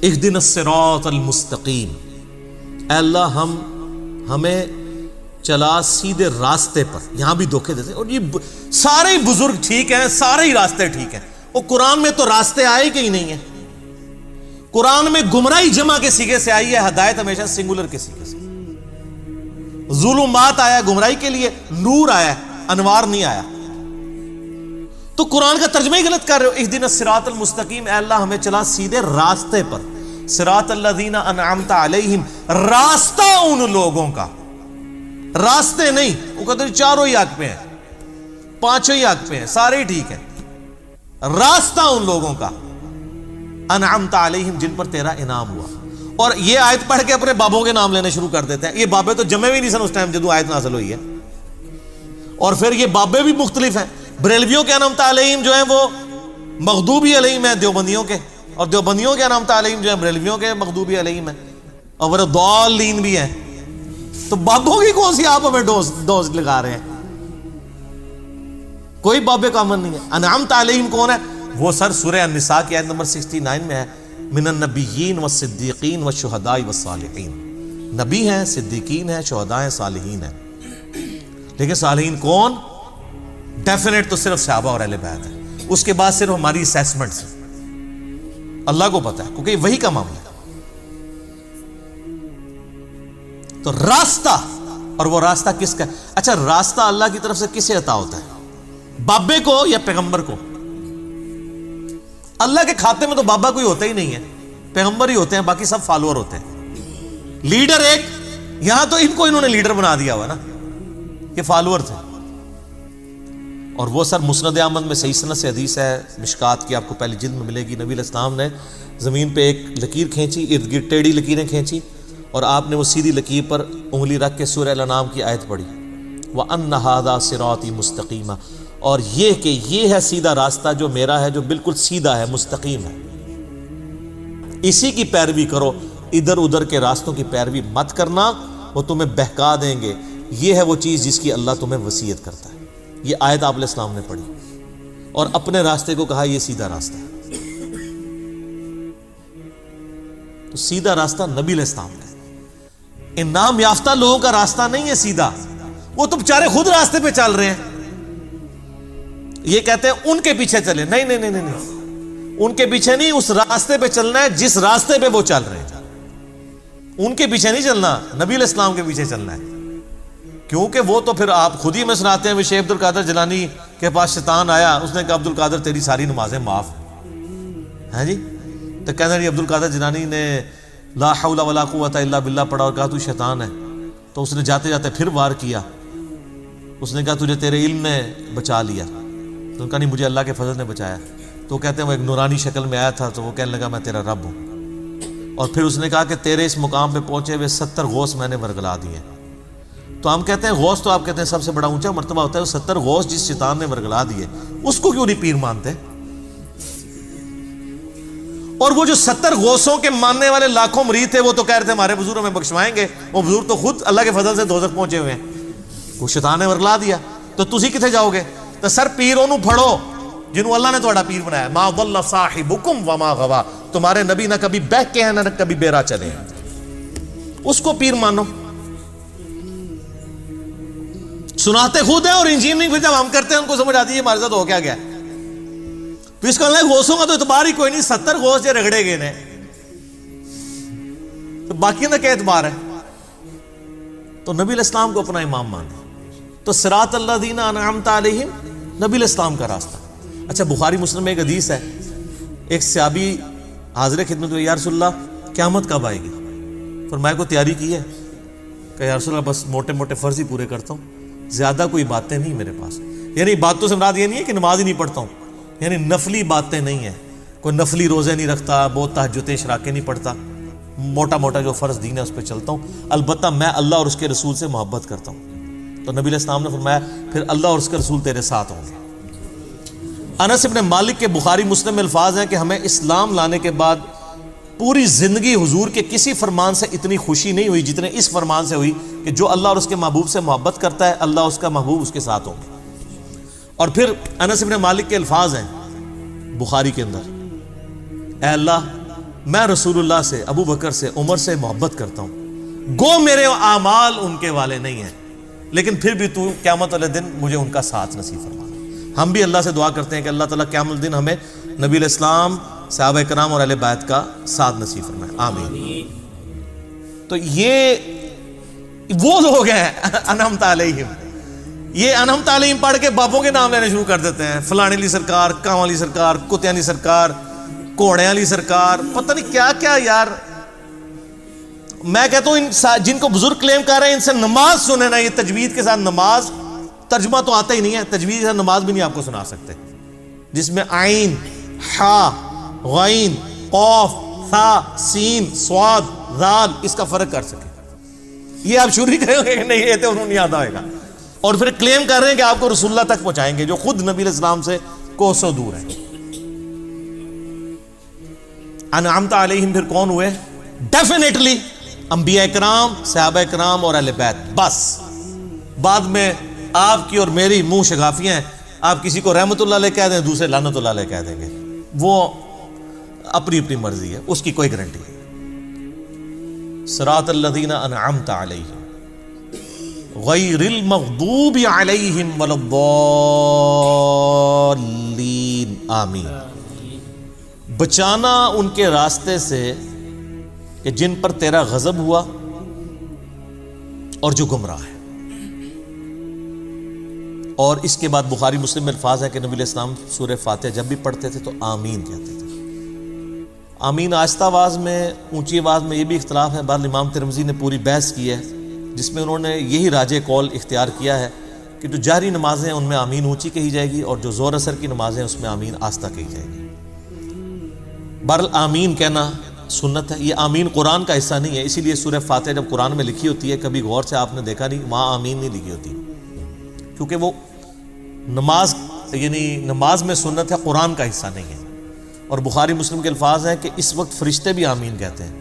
اہدنا الصراط المستقیم، اے اللہ ہمیں چلا سیدھے راستے پر۔ یہاں بھی دھوکے دیتے ہیں، اور یہ سارے ہی بزرگ ٹھیک ہیں، سارے ہی راستے ٹھیک ہیں، اور قرآن میں تو راستے آئے کہ ہی نہیں ہیں۔ قرآن میں گمراہی جمع کے صیغے سے آئی ہے، ہدایت ہمیشہ سنگولر کے صیغے سے۔ ظلمات آیا گمراہی کے لیے، نور آیا، انوار نہیں آیا۔ تو قرآن کا ترجمہ ہی غلط کر رہے ہو۔ اہدنا الصراط المستقیم، اے اللہ ہمیں چلا سیدھے راستے پر۔ صراط الذین انعمت علیہم، راستہ ان لوگوں کا، راستے نہیں۔ وہ کہتے ہیں چاروں ہی حق پہ ہیں، پانچوں ہی حق پہ ہیں، سارے ہی ٹھیک ہیں۔ راستہ ان لوگوں کا انعمت علیہم، جن پر تیرا انعام ہوا۔ اور یہ آیت پڑھ کے اپنے بابوں کے نام لینے شروع کر دیتے ہیں۔ یہ بابے تو جمع بھی نہیں سن اس ٹائم جدو آیت نازل ہوئی ہے۔ اور پھر یہ بابے بھی مختلف ہیں۔ بریلویوں کے انعمت علیہم جو ہیں وہ مغضوبی علیہم ہیں دیوبندیوں کے، اور دیوبندیوں کے انعمت علیہم جو ہیں بریلویوں کے مغضوبی علیہم ہیں، اور وہ ضالین بھی ہیں۔ تو بابوں کی کون سی آپ ہمیں ڈوز لگا رہے ہیں؟ کوئی بابے کا امن نہیں ہے۔ انعمت علیہم کون ہے؟ وہ سر سورہ النساء کی آیت نمبر 69 میں ہے، من النبیین والصدیقین والشہداء والصالحین۔ نبی ہیں، صدیقین ہیں، شہداء ہیں، صالحین ہیں۔ لیکن صالحین کون؟ ڈیفینیٹ تو صرف صحابہ اور اہل بیت ہے، اس کے بعد صرف ہماری اسیسمنٹس اللہ کو پتہ ہے، کیونکہ وہی کا معاملہ ہے۔ تو راستہ، اور وہ راستہ کس کا ہے؟ اچھا، راستہ اللہ کی طرف سے کسے عطا ہوتا ہے؟ بابے کو یا پیغمبر کو؟ اللہ کے کھاتے میں تو بابا کوئی ہوتا ہی نہیں ہے، پیغمبر ہی ہوتے ہیں، باقی سب فالوور ہوتے ہیں۔ لیڈر ایک، یہاں تو ان کو انہوں نے لیڈر بنا دیا ہوا نا، یہ فالوور تھے۔ اور وہ سر مسند احمد میں صحیح سند سے حدیث ہے، مشکات کی آپ کو پہلی جلد میں ملے گی۔ نبی علیہ السلام نے زمین پہ ایک لکیر کھینچی، ارد گرد ٹیڑھی لکیریں کھینچی، اور آپ نے وہ سیدھی لکیر پر انگلی رکھ کے سورہ الانعام کی آیت پڑھی، وَأَنَّ هَذَا صِرَاطِي مُسْتَقِيمًا، اور یہ کہ یہ ہے سیدھا راستہ جو میرا ہے، جو بالکل سیدھا ہے، مستقیم ہے، اسی کی پیروی کرو، ادھر ادھر کے راستوں کی پیروی مت کرنا، وہ تمہیں بہکا دیں گے۔ یہ ہے وہ چیز جس کی اللہ تمہیں وصیت کرتا ہے۔ یہ آیت آپ علیہ السلام نے پڑھی اور اپنے راستے کو کہا یہ سیدھا راستہ ہے۔ تو سیدھا راستہ نبی علیہ السلام کا ہے، انعام یافتہ لوگوں کا راستہ نہیں ہے سیدھا، وہ تو بیچارے خود راستے پہ چل رہے ہیں۔ یہ کہتے ہیں ان کے پیچھے چلے، نہیں نہیں نہیں نہیں، ان کے پیچھے نہیں، اس راستے پہ چلنا ہے جس راستے پہ وہ چل رہے ہیں۔ ان کے پیچھے نہیں چلنا، نبی علیہ السلام کے پیچھے چلنا ہے، کیونکہ وہ تو پھر آپ خود ہی میں سناتے ہیں، شیخ عبد القادر جیلانی کے پاس شیطان آیا، اس نے کہا عبد القادر تیری ساری نمازیں معاف ہیں جی۔ تو کہنا جی عبد القادر جیلانی نے لا حول ولا قوت الا باللہ پڑھا اور کہا تو شیطان ہے، تو اس نے جاتے جاتے پھر وار کیا، اس نے کہا تجھے تیرے علم نے بچا لیا، تو ان کا نہیں، مجھے اللہ کے فضل نے بچایا۔ تو کہتے ہیں وہ ایک نورانی شکل میں آیا تھا، تو وہ کہنے لگا میں تیرا رب ہوں، اور پھر اس نے کہا کہ تیرے اس مقام پہ پہنچے ہوئے 70 غوث میں نے ورگلا دیے۔ تو ہم کہتے ہیں غوث تو آپ کہتے ہیں سب سے بڑا اونچا مرتبہ ہوتا ہے، وہ 70 غوث جس شیطان نے ورگلا دیے اس کو کیوں نہیں پیر مانتے؟ اور وہ جو 70 غوثوں کے ماننے والے لاکھوں مرید تھے، وہ تو کہہ رہے تھے ہمارے بزرگ ہمیں بخشوائیں گے، وہ بزرگ تو خود اللہ کے فضل سے دوزخ پہنچے ہوئے ہیں، وہ شیطان نے ورگلا دیا، تو تسی کتنے جاؤ گے؟ تو سر پیروں نو پھڑو جنہوں اللہ نے تہاڈا پیر بنایا، ما ضل صاحبکم وما غوا، تمہارے نبی نہ کبھی بہک کے ہیں نہ کبھی بیرا چلے ہیں، اس کو پیر مانو۔ سناتے خود ہیں اور انجینئرنگ پھر جب ہم کرتے ہیں ان کو سمجھ آتی ہے ہمارے ساتھ ہو کیا گیا۔ پھر اس کا غوثوں کا تو اعتبار ہی کوئی نہیں، 70 غوث جو رگڑے گئے نے، تو باقی کا کیا اعتبار ہے؟ تو نبی علیہ السلام کو اپنا امام مانے۔ تو صراط الذین انعمت علیہم نبی علیہ السلام کا راستہ۔ اچھا، بخاری مسلم میں ایک حدیث ہے، ایک صحابی حاضر خدمت میں، یا رسول اللہ قیامت کب آئے گی؟ فرمایا کو تیاری کی ہے؟ کہ یا رسول اللہ بس موٹے موٹے فرض ہی پورے کرتا ہوں، زیادہ کوئی باتیں نہیں میرے پاس۔ یعنی باتوں سے مراد یہ نہیں ہے کہ نماز ہی نہیں پڑھتا ہوں، یعنی نفلی باتیں نہیں ہیں، کوئی نفلی روزے نہیں رکھتا، بہت تہجد اشراقیں نہیں پڑھتا، موٹا موٹا جو فرض دین ہے اس پہ چلتا ہوں، البتہ میں اللہ اور اس کے رسول سے محبت کرتا ہوں۔ تو نبی علیہ السلام نے فرمایا پھر اللہ اور اس کے رسول تیرے ساتھ ہوں گے۔ انس ابن مالک کے بخاری مسلم میں الفاظ ہیں کہ ہمیں اسلام لانے کے بعد پوری زندگی حضور کے کسی فرمان سے اتنی خوشی نہیں ہوئی جتنے اس فرمان سے ہوئی کہ جو اللہ اور اس کے محبوب سے محبت کرتا ہے، اللہ اس کا محبوب اس کے ساتھ ہوں گے۔ اور پھر انس ابن مالک کے الفاظ ہیں بخاری کے اندر، اے اللہ میں رسول اللہ سے، ابو بکر سے، عمر سے محبت کرتا ہوں، گو میرے اعمال ان کے والے نہیں ہیں، لیکن پھر بھی تو قیامت والے دن مجھے ان کا ساتھ نصیب فرمانا۔ ہم بھی اللہ سے دعا کرتے ہیں کہ اللہ تعالیٰ قیامت الدن ہمیں نبی علیہ السلام، صحابہ کرام اور اہل بیت کا ساتھ نصیب فرمائے، آمین۔ تو یہ وہ لوگ ہیں انعمت علیہم، یہ انعمت علیہم پڑھ کے باپوں کے نام لینے شروع کر دیتے ہیں، فلانے علی سرکار، کاں علی سرکار، کتیاں علی سرکار، کوڑے علی سرکار، پتہ نہیں کیا کیا یار۔ میں کہتا ہوں جن کو بزرگ کلیم کر رہے ہیں ان سے نماز سنیں نا، یہ تجوید کے ساتھ نماز، ترجمہ تو آتا ہی نہیں ہے، تجوید کے ساتھ نماز بھی نہیں آپ کو سنا سکتے، جس میں عین، حا، غین، قاف، ثا، سین، صاد، ذال اس کا فرق کر سکے۔ یہ آپ شروع کریں گے کہ نہیں یہ تو انہوں نہیں آتا ہوئے گا، اور پھر کلیم کر رہے ہیں کہ آپ کو رسول اللہ تک پہنچائیں گے جو خود نبی علیہ السلام سے کوسوں دور ہے۔ انعمت علیہم پھر کون ہوئے؟ ڈیفینیٹلی انبیاء کرام، صحابہ کرام اور اہل بیت، بس بعد میں آپ کی اور میری منہ شگافیاں ہیں، آپ کسی کو رحمت اللہ علیہ کہہ دیں، دوسرے لعنت اللہ علیہ کہہ دیں گے، وہ اپنی اپنی مرضی ہے، اس کی کوئی گارنٹی نہیں۔ صراط الذین انعمت علیہم غیر المغضوب علیہم ولا الضالین، آمین۔ بچانا ان کے راستے سے کہ جن پر تیرا غضب ہوا اور جو گمراہ ہے۔ اور اس کے بعد بخاری مسلم میں الفاظ ہے کہ نبی علیہ السلام سورہ فاتحہ جب بھی پڑھتے تھے تو آمین کہتے تھے۔ آمین آہستہ آواز میں، اونچی آواز میں، یہ بھی اختلاف ہے، بعد امام ترمذی نے پوری بحث کی ہے جس میں انہوں نے یہی راجح قول اختیار کیا ہے کہ جو جہری نمازیں ان میں آمین اونچی کہی جائے گی، اور جو زور اثر کی نمازیں اس میں آمین آہستہ کہی جائے گی۔ بہرحال آمین کہنا سنت ہے، یہ آمین قرآن کا حصہ نہیں ہے، اسی لیے سورہ فاتحہ جب قرآن میں لکھی ہوتی ہے کبھی غور سے آپ نے دیکھا نہیں وہاں آمین نہیں لکھی ہوتی، کیونکہ وہ نماز یعنی نماز میں سنت ہے، قرآن کا حصہ نہیں ہے۔ اور بخاری مسلم کے الفاظ ہیں کہ اس وقت فرشتے بھی آمین کہتے ہیں،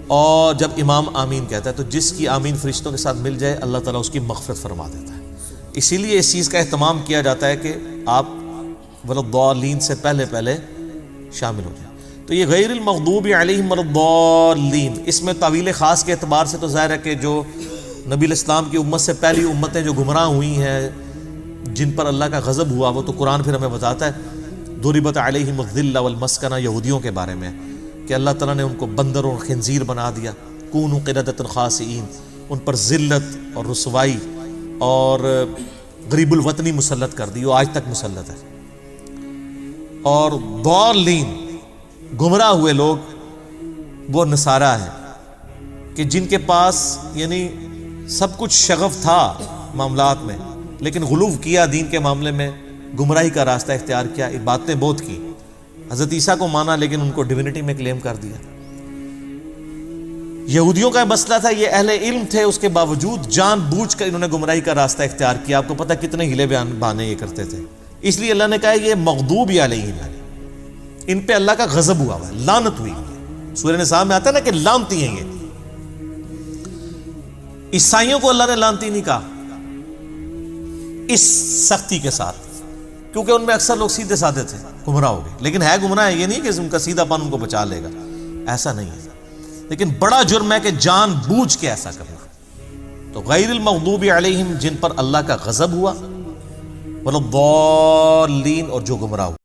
اور جب امام آمین کہتا ہے تو جس کی آمین فرشتوں کے ساتھ مل جائے اللہ تعالیٰ اس کی مغفرت فرما دیتا ہے۔ اسی لیے اس چیز کا اہتمام کیا جاتا ہے کہ آپ ولضالین سے پہلے شامل ہو جائیں۔ تو یہ غیر المغضوب علیہم ولا الضالین، اس میں تعویل خاص کے اعتبار سے تو ظاہر ہے کہ جو نبی علیہ السلام کی امت سے پہلی امتیں جو گمراہ ہوئی ہیں، جن پر اللہ کا غضب ہوا، وہ تو قرآن پھر ہمیں بتاتا ہے ضربت علیہم الذلہ والمسکنہ، یہودیوں کے بارے میں کہ اللہ تعالیٰ نے ان کو بندر اور خنزیر بنا دیا، کونوا قردۃ خاسئین، ان پر ذلت اور رسوائی اور غریب الوطنی مسلط کر دی، وہ آج تک مسلط ہے۔ اور ضالین گمراہ ہوئے لوگ وہ نصارہ ہیں کہ جن کے پاس یعنی سب کچھ شغف تھا معاملات میں، لیکن غلو کیا دین کے معاملے میں، گمراہی کا راستہ اختیار کیا، باتیں بہت کی، حضرت عیسیٰ کو مانا لیکن ان کو ڈیوینٹی میں کلیم کر دیا۔ یہودیوں کا مسئلہ تھا، یہ اہل علم تھے، اس کے باوجود جان بوجھ کر انہوں نے گمراہی کا راستہ اختیار کیا۔ آپ کو پتہ کتنے ہیلے بہانے یہ کرتے تھے، اس لیے اللہ نے کہا یہ مغضوب علیہم ہے، ان پہ اللہ کا غضب ہوا ہے، لعنت ہوئی ہے۔ سورہ نساء میں آتا ہے نا کہ لعنتی ہیں یہ۔ عیسائیوں کو اللہ نے لعنتی نہیں کہا اس سختی کے ساتھ، کیونکہ ان میں اکثر لوگ سیدھے سادے تھے، گمراہ ہو گئے، لیکن ہے گمراہ ہے، یہ نہیں کہ ان کا سیدھا پن ان کو بچا لے گا، ایسا نہیں ہے، لیکن بڑا جرم ہے کہ جان بوجھ کے ایسا کرنا۔ تو غیر المغضوب علیہم جن پر اللہ کا غضب ہوا، ولا الضالین اور جو گمراہ ہوا۔